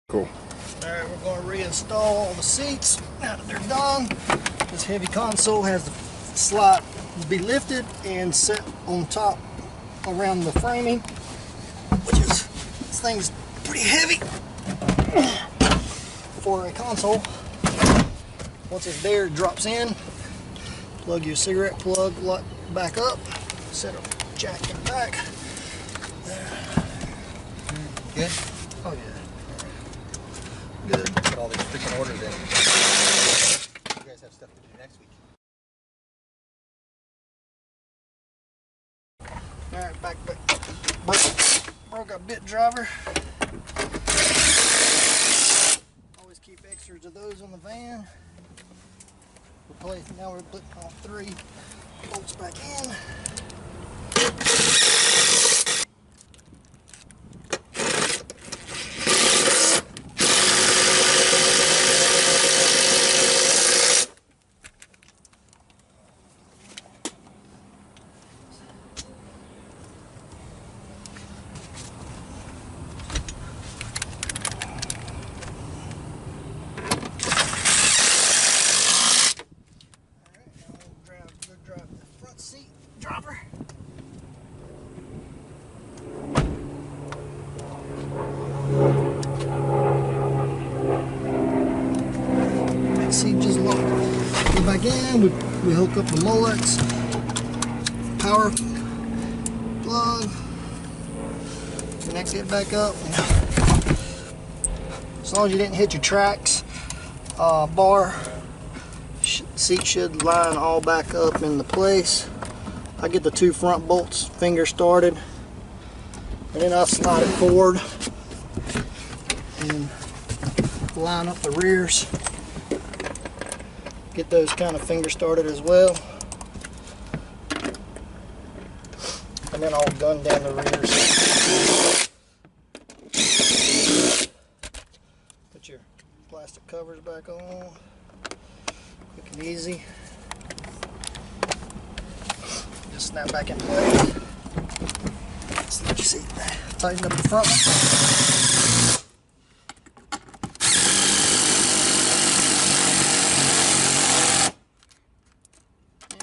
Cool. Alright, we're going to reinstall all the seats now that they're done. This heavy console has the slot to be lifted and set on top around the framing, which is, this thing's pretty heavy for a console. Once it's there, it drops in. Plug your cigarette plug back up, set a jack in the back. Good? Oh yeah. Good. Put all these freaking orders in. You guys have stuff to do next week. Alright, back. Broke a bit driver. Always keep extras of those on the van. Now we're putting all 3 bolts back in. Seat dropper. Back seat just locked. Go back in. We hook up the mullets, power plug, connect it back up. As long as you didn't hit your tracks bar, seat should line all back up into place. I get the 2 front bolts finger started, and then I'll slide it forward and line up the rears. Get those kind of finger started as well, and then I'll gun down the rears. Put your plastic covers back on. Quick and easy. Just snap back in place. Just let you see. Tighten up the front one.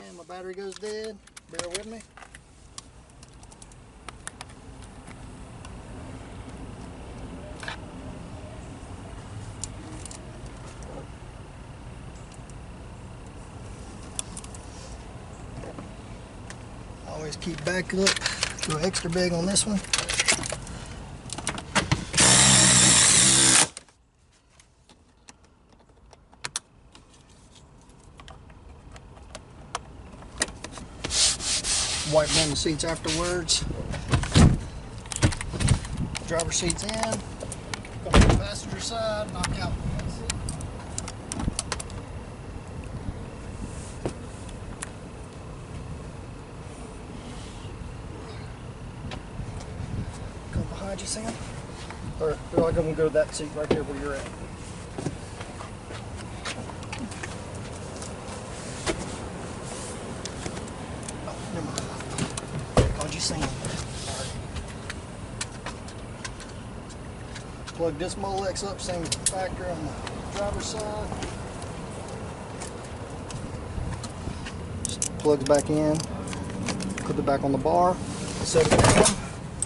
And my battery goes dead. Bear with me. Always keep back up. Go extra big on this one. Wipe down the seats afterwards. Driver seats in. Go to the passenger side. Knock out one seat. Behind you, Sam? Or I'm going to go to that seat right there where you're at. Oh, never mind. Called you Sam. Plug this Molex up, same factor on the driver's side. Just plugs back in. Put it back on the bar. Set it down.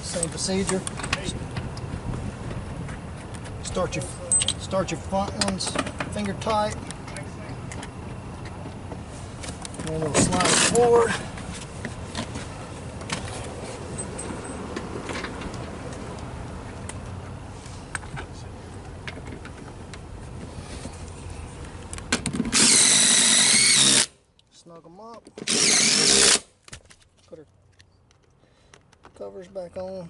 Same procedure. Start your front ones finger tight, and then we'll slide it forward. Snug them up. Put our covers back on.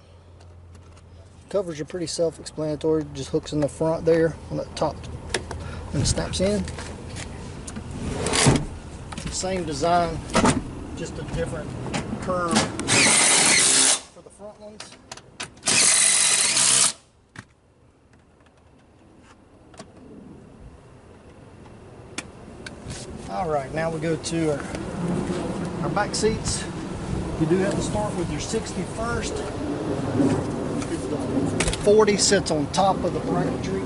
Covers are pretty self-explanatory, just hooks in the front there on the top and it snaps in. Same design, just a different curve for the front ones. Alright, now we go to our back seats. You do have to start with your 60 first. The 40 sits on top of the bracketry.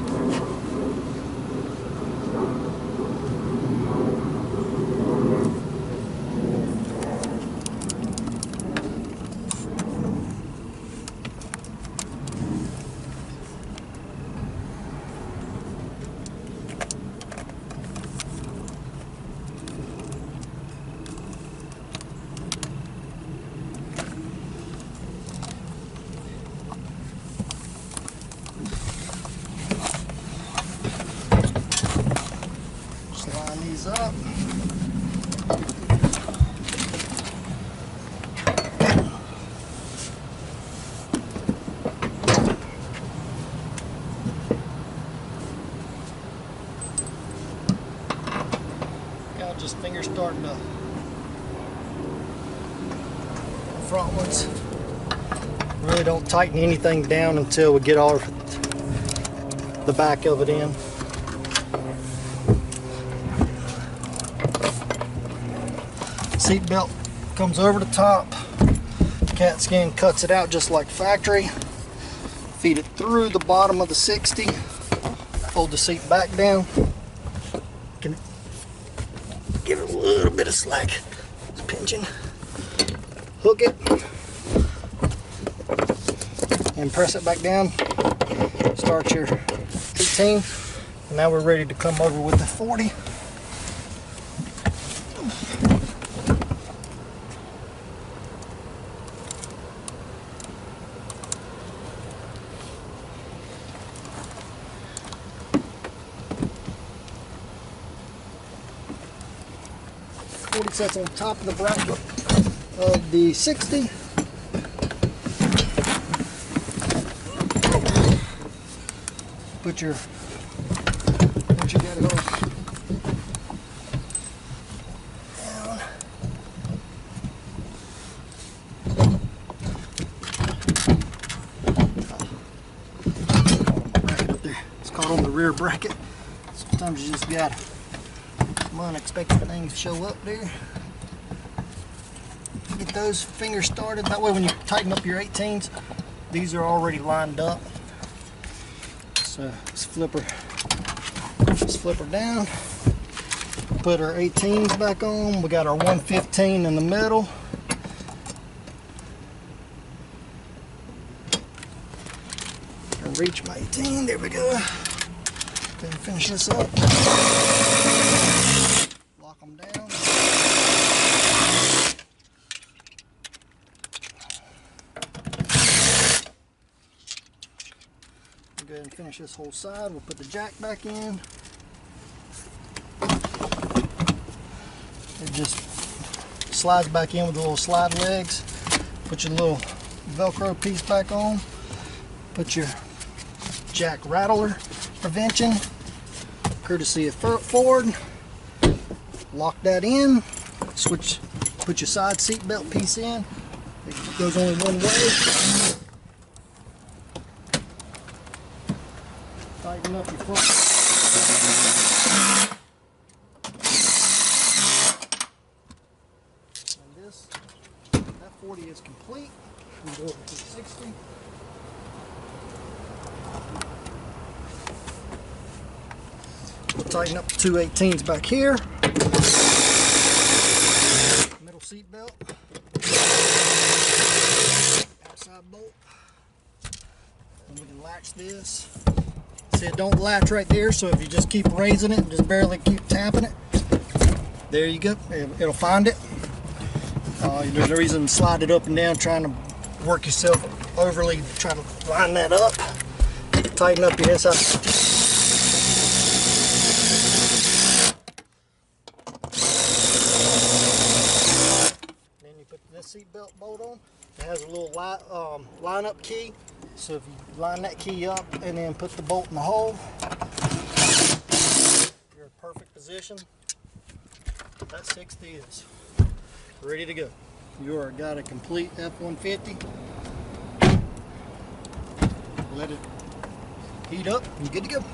Line these up. Got just finger starting the front ones. Really don't tighten anything down until we get all the back of it in. Seat belt comes over the top. Katzkin cuts it out just like factory. Feed it through the bottom of the 60. Fold the seat back down. Can give it a little bit of slack. It's pinching. Hook it and press it back down. Start your 18. And now we're ready to come over with the 40. 40 sets on top of the bracket of the 60. Put your, once you got it all down, bracket up there. It's caught on the rear bracket. Sometimes you just gotta, some unexpected things show up there. Get those fingers started. That way when you tighten up your 18s, these are already lined up. So let's flip her down. Put our 18s back on. We got our 115 in the middle. And reach my 18. There we go. Then finish this up. Lock them down. Go ahead and finish this whole side. We'll put the jack back in. It just slides back in with the little slide legs. Put your little Velcro piece back on. Put your jack rattler prevention, courtesy of Ford. Lock that in. Switch. Put your side seat belt piece in. It goes only one way. Tighten up your front. And this, that 40 is complete. We go over to the 60. We'll tighten up the two 18s back here. Middle seat belt. Outside bolt. And we can latch this. See, it don't latch right there, so if you just keep raising it, just barely keep tapping it, there you go. It'll find it. There's no reason to slide it up and down trying to work yourself overly, try to line that up. Tighten up your inside. Then you put this seat belt bolt on. It has a little line up key. So if you line that key up and then put the bolt in the hole, you're in perfect position. That 60 is ready to go. You got a complete F-150. Let it heat up and you're good to go.